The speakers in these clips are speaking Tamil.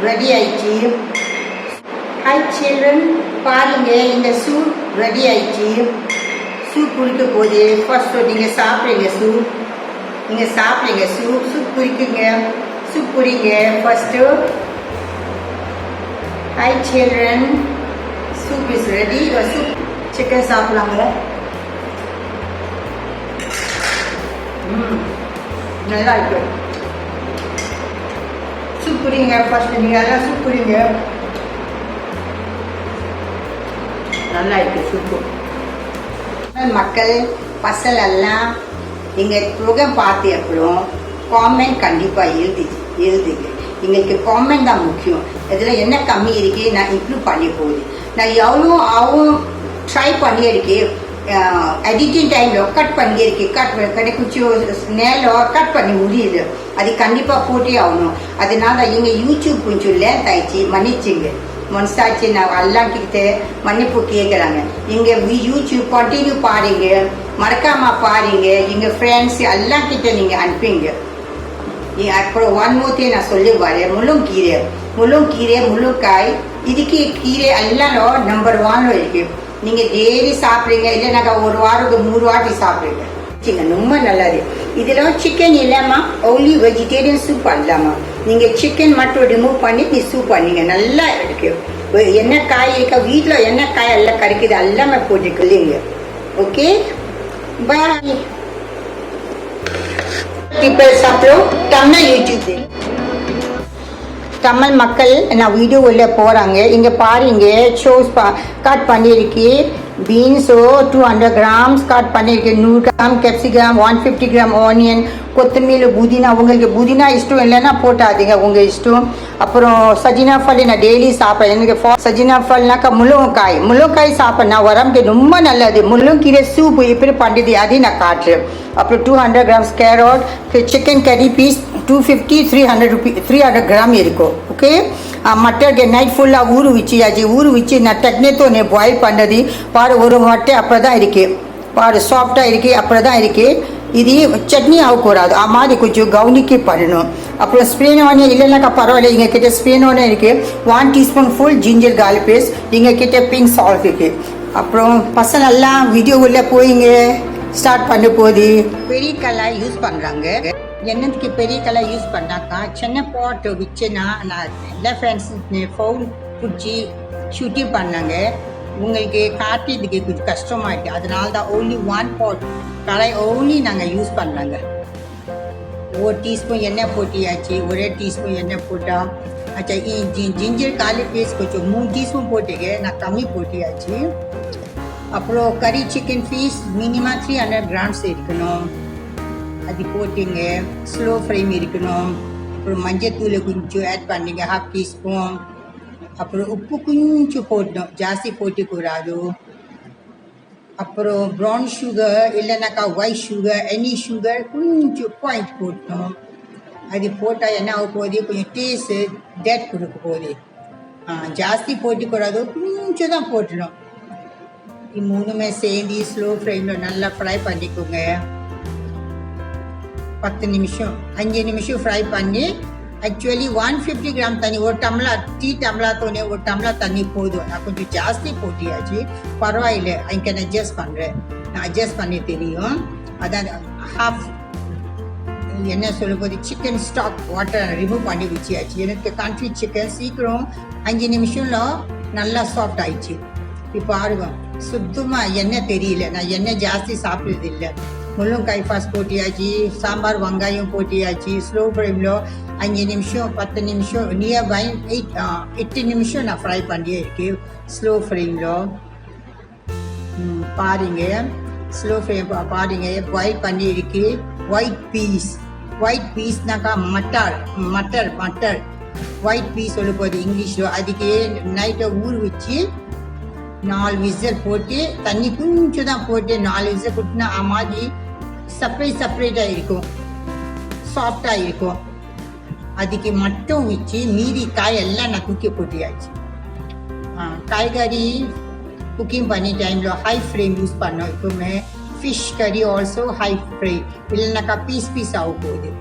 ரெடி ஆயிடுச்சு. ஹாய் சில்ட்ரன், பாருங்க இந்த சூப் ரெடி ஆயிடுச்சு. சூப் குடிக்க போது ஃபர்ஸ்ட் நீங்கள் சாப்பிடுங்க. சூப் குடிக்குங்க. சூப் குடிங்க first. Hi children, soup is ready. Soup chicken சாப்பிடலாங்க. நல்லா இருக்கு. சூப் குடிங்க ஃபர்ஸ்ட். நீங்கள் எல்லாம் சூப் குடிங்க. நல்லா இருக்கு சூப்பு. மக்கள் பசல் எல்லாம் எங்கள் ப்ரோக்ராம் பார்த்து அப்புறம் காமெண்ட் கண்டிப்பாக எழுதுங்க. எங்களுக்கு காமெண்ட் தான் முக்கியம். இதில் என்ன கம்மி இருக்கு, நான் இம்ப்ரூவ் பண்ணி போகுது. நான் எவ்வளோ ஆகும் ட்ரை பண்ணியிருக்கேன். எடிட்டிங் டைமில் கட் பண்ணியிருக்கேன். கொஞ்சம் நேரம் கட் பண்ணி முடியுது. அது கண்டிப்பாக போட்டே ஆகணும். அதனால எங்கள் யூடியூப் கொஞ்சம் லேட் ஆயிடுச்சு, மன்னிச்சுங்க. மனசாச்சு நான் எல்லாம் கிட்ட மன்னிப்பு கேட்குறாங்க. எங்கள் யூடியூப் கண்டினியூ பாருங்க, மறக்காம பாருங்க. எங்கள் ஃப்ரெண்ட்ஸ் எல்லாம் கிட்ட நீங்கள் அனுப்பிங்க. அப்புறம் ஒன் மோத்தே நான் சொல்லி வரேன். முள்ளங்கீரை, முள்ளுக்காய், இதுக்கு கீரை எல்லாம் நம்பர் 1 இருக்கு. நீங்கள் டெய்லி சாப்பிட்றீங்க, இல்லைனாக்கா ஒரு வாரத்துக்கு 3 வாட்டி சாப்பிடுங்க. ரொம்ப நல்லது. இதில் சிக்கன் இல்லாமா ஒன்லி வெஜிடேரியன் சூப் பண்ணலாமா? நீங்கள் சிக்கன் மட்டும் ரிமூவ் பண்ணி நீ சூப் பண்ணீங்க, நல்லா இருக்கு. என்ன காய் இருக்க வீட்டில், என்ன காய் எல்லாம் கிடைக்குது எல்லாமே போட்டுக்கலீங்க. ஓகே, பாய். இப்போ சாப்பிடும் தமிழ் யூடியூப் தமிழ் மக்கள் நான் வீடியோ உள்ள போகிறாங்க. இங்கே பாருங்க, ஷோஸ் கட் பண்ணியிருக்கு. பீன்ஸோ 200 grams கட் பண்ணியிருக்கு. 100 கிராம் கேப்சிகம், 150 கிராம் ஆனியன், கொத்தமல்லி, புதினா. உங்களுக்கு புதினா இஷ்டம் இல்லைன்னா போட்டாதீங்க, உங்கள் இஷ்டம். அப்புறம் சஜினா ஃபல் நான் டெய்லி சாப்பிட்றேன். எனக்கு சஜினா ஃபல்னாக்கா முள்ளங்காய் சாப்பிட்னா உடம்புக்கு ரொம்ப நல்லது. முள்ளங்கீரை சூப் எப்படி பண்ணுறது அதையும் நான் காட்டுறேன். அப்புறம் 200 grams கேரட், சிக்கன் கறி பீஸ் 250, 300 கிராம் இருக்கும். ஓகே, மட்டருக்கு நைட் ஃபுல்லாக ஊறு வச்சு நான் டெக்னேத்தோ பாயில் பண்ணது பாரு. ஒரு மட்டை அப்புறம் தான் இருக்கு பாரு, சாஃப்டாக இருக்கு, அப்புறம் தான் இருக்கு. இது சட்னி ஆகக்கூடாது, மாதிரி கொஞ்சம் கவனிக்க பண்ணணும். அப்புறம் ஸ்ப்ரேன் ஆனியன் இல்லைனாக்கா பரவாயில்ல, எங்கள் கிட்ட ஸ்ப்ரேன் ஆனியன் இருக்கு. 1 teaspoon full ginger garlic paste, எங்கள் கிட்ட பிங்க் சால்ட் இருக்கு. அப்புறம் பசங்க எல்லாம் வீடியோ உள்ள போயிங்க ஸ்டார்ட் பண்ண போது பெரிய கல்லாய் யூஸ் பண்ணுறாங்க. என்னத்துக்கு பெரிய கல்லாய் யூஸ் பண்ணாக்கா சின்ன பாட் வச்சுன்னா நான் எல்லா ஃப்ரெண்ட்ஸ் ஃபோன் பிடிச்சி ஷூட்டிங் பண்ணாங்க. உங்களுக்கு காட்டுறதுக்கு கொஞ்சம் கஷ்டமாயிட்டு, அதனால தான் ஓன்லி 1 pot கடாய் ஓன்லி நாங்கள் யூஸ் பண்ணாங்க. 1 டீஸ்பூன் எண்ணெய் போட்டியாச்சு. 1 டீஸ்பூன் எண்ணெய் போட்டால் ஆச்சா. ஜிஞ்சர் கார்லிக் பேஸ்ட் கொஞ்சம் 3 டீஸ்பூன் போட்டுக்க, நான் கம்மி போட்டியாச்சு. அப்புறம் கறி சிக்கன் பீஸ் மினிமம் 300 grams இருக்கணும், அது போட்டிங்க. ஸ்லோ ஃப்ளேம் இருக்கணும். அப்புறம் மஞ்சத்தூள் கொஞ்சம் ஆட் பண்ணிங்க, 1/2 teaspoon. அப்புறம் உப்பு கொஞ்சம் போடணும், ஜாஸ்தி போட்டுக்கூடாது. அப்புறம் ப்ரௌன் சுகர் இல்லைனாக்கா ஒயிட் சுகர், எனி சுகர் கொஞ்சம் பாயிண்ட் போட்டணும். அது போட்டால் என்ன ஆக போகுது, கொஞ்சம் டேஸ்ட்டு டேட் கொடுக்க போகுது. ஜாஸ்தி போட்டுக்கூடாது, கொஞ்சம் தான் போட்டணும். இது 3மே சேர்ந்து ஸ்லோ ஃப்ளேமில் நல்லா ஃப்ரை பண்ணிக்கோங்க. 5 நிமிஷம் ஃப்ரை பண்ணி. ஆக்சுவலி 150 கிராம் தண்ணி, ஒரு டம்ளர் டீ டம்ளர் தோணே, ஒரு டம்ளர் தண்ணி போதும். நான் கொஞ்சம் ஜாஸ்தி போட்டியாச்சு, பரவாயில்லை. ஐ கேன் அட்ஜஸ்ட் பண்ணுறேன், நான் அட்ஜஸ்ட் பண்ணி தெரியும். அதான் ஹாஃப் என்ன சொல்ல போது சிக்கன் ஸ்டாக் வாட்டர் ரிமூவ் பண்ணி வச்சியாச்சு. எனக்கு கண்ட்ரி சிக்கன் சீக்கிரம் 5 நிமிஷம்ல நல்லா சாஃப்ட் ஆயிடுச்சு. இப்போ பாருங்க, சுத்தமாக எண்ணெய் தெரியல. நான் எண்ணெய் ஜாஸ்தி சாப்பிட்றது இல்லை. முள்ளங்காய் ஃபாஸ்ட் போட்டியாச்சு, சாம்பார் வெங்காயம் போட்டியாச்சு. ஸ்லோ ஃப்ளேமில் 5 நிமிஷம் 10 நிமிஷம் நியர் பை 8 நிமிஷம் நான் ஃப்ரை பண்ணியே இருக்கேன் ஸ்லோ ஃப்ளேமில். பாருங்க, ஸ்லோ ஃப்ளேம் பாருங்க, பாயில் பண்ணி இருக்கு. ஒயிட் பீஸ்னாக்கா மட்டர் ஒயிட் பீஸ் சொல்ல போகுது இங்கிலீஷில். அதுக்கு நைட்டை ஊற வச்சு 4 விசில் போட்டு, தண்ணி கொஞ்சம் தான் போட்டு 4 விசில் போட்டுனா மாதிரி செப்பரேட்டாக இருக்கும், சாஃப்டாக இருக்கும். அதுக்கு மட்டும் வச்சு மீதி காய் எல்லாம் நான் தூக்கி போட்டியாச்சு. காய்கறி குக்கிங் பண்ணி டைமில் ஹை ஃப்ளேம் யூஸ் பண்ணோம் எப்பவுமே. ஃபிஷ் கறி ஆல்சோ ஹை ஃப்ளேம், இல்லைனாக்கா பீஸ் ஆக போகுது.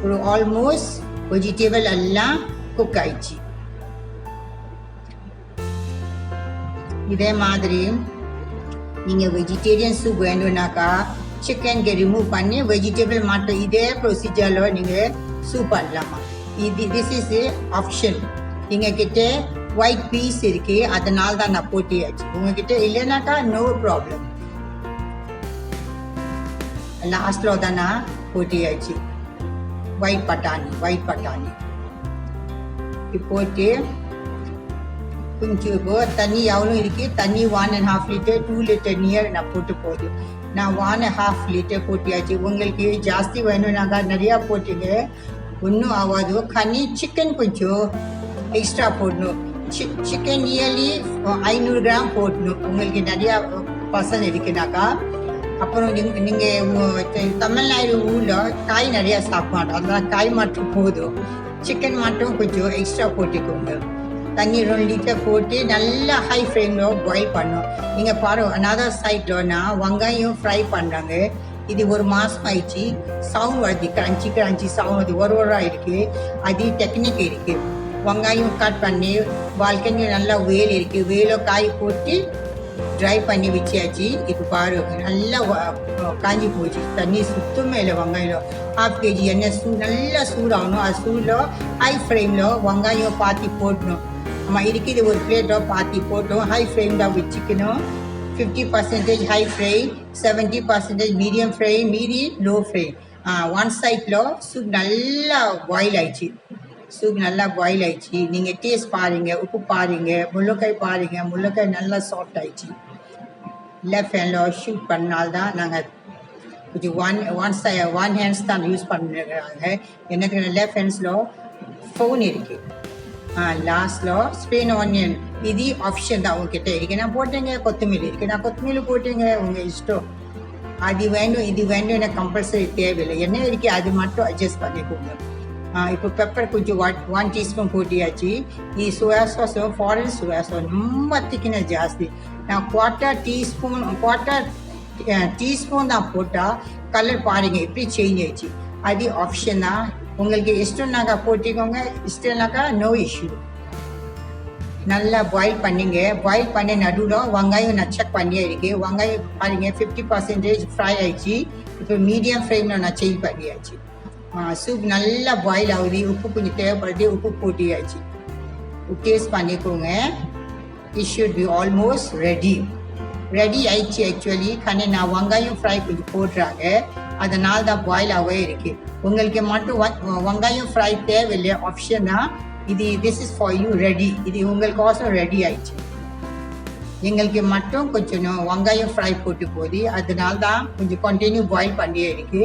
ஒரு ஆல்மோஸ்ட் வெஜிடபிள் எல்லாம் குக் ஆயிடுச்சு. இதே மாதிரி நீங்கள் வெஜிடேரியன் சூப் வேணும்னாக்கா சிக்கனுக்கு ரிமூவ் பண்ணி வெஜிடபிள் மட்டும் இதே ப்ரொசீஜரில் நீங்கள் சூப் பண்ணலாமா. This is option. எங்ககிட்ட ஒயிட் பீஸ் இருக்கு, அதனால தான் நான் போட்டியாச்சு. உங்ககிட்ட இல்லைனாக்கா நோ ப்ராப்ளம். லாஸ்ட்ல தான் நான் போட்டியாச்சு. ஒயிட் பட்டாணி போட்டு கொஞ்சம் இப்போ தண்ணி எவ்வளோ இருக்கு, தண்ணி 1.5 லிட்டர் 2 லிட்டர் நியர் நான் போட்டு போகுது. நான் 1.5 லிட்டர் போட்டியாச்சு. உங்களுக்கு ஜாஸ்தி வேணும்னாக்கா நிறையா போட்டுங்க, ஒன்றும் ஆகாது. கனி சிக்கன் கொஞ்சம் எக்ஸ்ட்ரா போடணும். சிக்கன் நியர்லி 500 கிராம் போடணும். உங்களுக்கு நிறையா பசங்க இருக்குனாக்கா. அப்புறம் நீங்கள் தமிழ்நாடு ஊரில் காய் நிறையா சாப்பிட அதெல்லாம் காய் மட்டும் போதும். சிக்கன் மட்டும் கொஞ்சம் எக்ஸ்ட்ரா போட்டுக்கோங்க. தண்ணி 2 லிட்டர் போட்டு நல்லா ஹை ஃப்ளேமில் பாயில் பண்ணோம். நீங்கள் பாருங்கள், அனதர் சைட்லனா வெங்காயம் ஃப்ரை பண்ணுறாங்க. இது 1 மாதம் ஆயிடுச்சு. சவுண்ட் வருது, கிரன்ச்சி சவுண்ட் வருது, ஒரு இருக்குது. அது டெக்னிக் இருக்குது. வெங்காயம் கட் பண்ணி பால்கனி நல்லா வேல் இருக்குது, வேலை காய் போட்டு ட்ரை பண்ணி வச்சியாச்சு. இப்போ பாருங்க நல்லா காஞ்சி போச்சு. தண்ணி சுத்தமே இல்லை. வெங்காயம் 1/2 kg எண்ணெய் நல்லா சூடாகணும். அது சூடில் ஹை ஃப்ளேமில் வெங்காயம் பாத்தி போடணும். நம்ம இருக்குது ஒரு பிளேட்டோ பாத்தி போட்டோம். ஹை ஃப்ளேம் தான் வச்சுக்கணும். 50% ஹை ஃப்ளேம், 70% மீடியம் ஃப்ளேம், மீதி லோ ஃப்ளேம். ஒன் சைடில் சூப் நல்லா பாயில் ஆயிடுச்சு. நீங்கள் டேஸ்ட் பாருங்கள், உப்பு பாருங்கள், முள்ளக்காய் பாருங்கள். முள்ளக்காய் நல்லா சாஃப்ட் ஆயிடுச்சு. லெஃப்ட் ஹேண்டில் ஷூட் பண்ணால்தான் நாங்கள் கொஞ்சம் ஒன் ஹேண்ட்ஸ் தான் யூஸ் பண்ணுறாங்க. எனக்கு லெஃப்ட் ஹேண்ட்ஸில் ஃபோன் இருக்குது. லாஸ்ட்டில் ஸ்ப்ரிங் ஆனியன், இது ஆப்ஷன் தான். உங்ககிட்ட இருக்கு நான் போட்டேங்க. கொத்தமல்லி இருக்குது, நான் கொத்தமல்லி போட்டேங்க. உங்கள் இஷ்டம். அது வேண்டும் இது வேண்டும் எனக்கு கம்பல்சரி தேவையில்லை. என்ன இருக்குது அது மட்டும் அட்ஜஸ்ட் பண்ணிக்கோங்க. இப்போ பெப்பர் கொஞ்சம் 1 டீஸ்பூன் போட்டியாச்சு. இது soya sauce, foreign soya sauce ரொம்ப திக்கினஸ் ஜாஸ்தி. நான் குவார்ட்டர் டீஸ்பூன் தான் போட்டால் கலர் பாருங்கள் எப்படி சேஞ்ச் ஆயிடுச்சு. அது ஆப்ஷன் தான். உங்களுக்கு இஷ்டம்னாக்கா போட்டிக்கோங்க, இஷ்டம்னாக்கா நோ இஷ்யூ. நல்லா பாயில் பண்ணிங்க. பாயில் பண்ணி நடுவில் வெங்காயம் நான் செக் பண்ணியே இருக்கு. வெங்காயம் பாருங்க 50% ஃப்ரை ஆயிடுச்சு. இப்போ மீடியம் ஃப்ளேமில் நான் சேஞ்ச் பண்ணியாச்சு. சூப் நல்லா பாயில் ஆகுது. உப்பு கொஞ்சம் தேவைப்படுது, உப்பு போட்டியாச்சு. டேஸ்ட் பண்ணிக்கோங்க. It should be almost ready ஆயிடுச்சு. ஆக்சுவலி நான் வெங்காயம் ஃப்ரை கொஞ்சம் போடுறாங்க, அதனால தான் பாயில் ஆகவே இருக்கு. உங்களுக்கு மட்டும் வெங்காயம் ஃப்ரை தேவையில்லை, ஆப்ஷன் தான் இது. This is for you ready. இது உங்களுக்கோசம் ரெடி ஆயிடுச்சு. எங்களுக்கு மட்டும் கொஞ்சம் வெங்காயம் ஃப்ரை போட்டு போகுது, அதனால தான் கொஞ்சம் கண்டினியூ பாயில் பண்ணியே இருக்கு.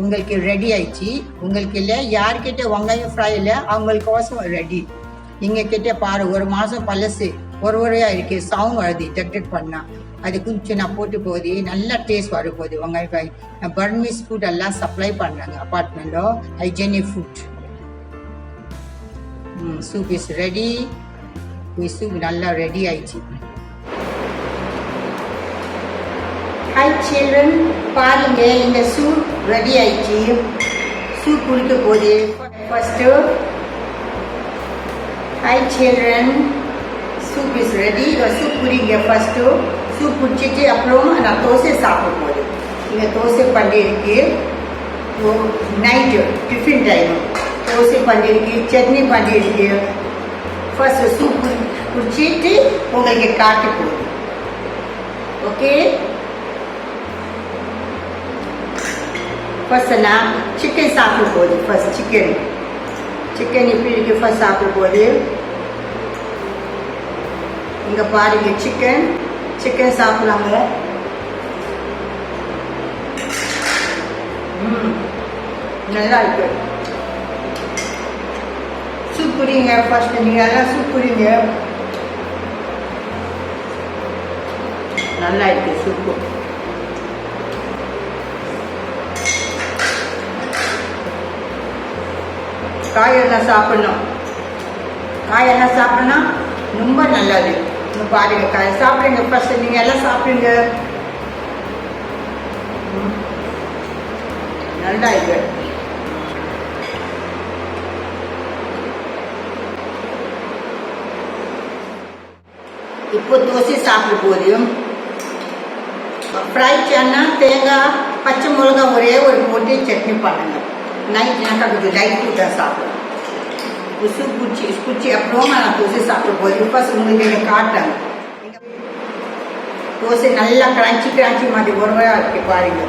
உங்களுக்கு ரெடி ஆயிடுச்சு. உங்களுக்கு இல்லை, யார்கிட்ட வெங்காயம் ஃப்ரை இல்லை அவங்களுக்கோசம் ரெடி. எங்ககிட்ட பாரு 1 மாதம் பழசு ஒருவரையாக இருக்கு. சவுண்ட் வருது டெக்டெக்ட் பண்ணால். அது கொஞ்சம் நான் போட்டு போகுது, நல்லா டேஸ்ட் வரப்போகுது. வெங்காயம் ஃப்ரை நான் பர்மீஸ் ஃபுட் எல்லாம் சப்ளை பண்ணுறாங்க அப்பார்ட்மெண்ட்டில், hygienic food. Soup is ready. Soup நல்லா ரெடி ஆயிடுச்சு. ஹாய் சில்ட்ரன், பாருங்க இந்த சூப் ரெடி ஆயிடுச்சு. சூப் குடிக்க போகுது. First hi children, soup is ready. Soup குடிங்க. ஃபர்ஸ்ட்டு சூப் குடிச்சிட்டு அப்புறம் நான் தோசை சாப்பிட போகுது. இங்கே தோசை பண்ணியிருக்கு. நைட்டு டிஃபன் டைம் தோசை பண்ணியிருக்கு, சட்னி பண்ணியிருக்கு. ஃபர்ஸ்ட் சூப் குடிச்சிட்டு உங்களுக்கு காட்டு போகுது. ஓகே, ஃபர்ஸ்ட் நான் சிக்கன் சாப்பிட போகுது. ஃபர்ஸ்ட் சிக்கன் எப்படி இருக்கு ஃபர்ஸ்ட் சாப்பிட போகுது. இங்கே பாருங்க சிக்கன் சாப்பிட்றாங்க. நல்லா இருக்கு. சூப் குடிங்க. ஃபர்ஸ்ட் நீங்கள் எல்லாம் சூப் குடிங்க. நல்லா இருக்கு சூப்பு. காயெல்லாம் சாப்பிடணும். காயெல்லாம் சாப்பிட்னா ரொம்ப நல்லது. பாருங்க, காய் சாப்பிடுங்க. ஃபர்ஸ்ட் நீங்க எல்லாம் சாப்பிடுங்க. நல்லா இருக்கு. இப்போ இப்போ தோசை சாப்பிட போதும் ஃப்ரை சன்னா தேங்காய் பச்சை மிளகா ஒரே ஒரு போட்டு சட்னி பண்ணுங்க. நைட்னாக்கா கொஞ்சம் லைட் ஃபுட்டாக சாப்பிடுவேன். சூப் குச்சி அப்புறமா நான் தோசை சாப்பிட போது ஃபர்ஸ்ட் உங்களுக்கு இங்கே காட்டுறேன். தோசை நல்லா கிரான்ச்சி மாதிரி ஒருவராக இருக்கு பாருங்க.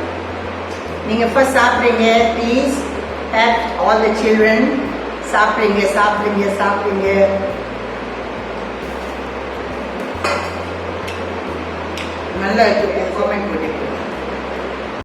நீங்கள் ஃபர்ஸ்ட் சாப்பிட்றீங்க. Please have all the children. சாப்பிட்றீங்க. நல்லா இருக்கு. கமெண்ட் போட்டு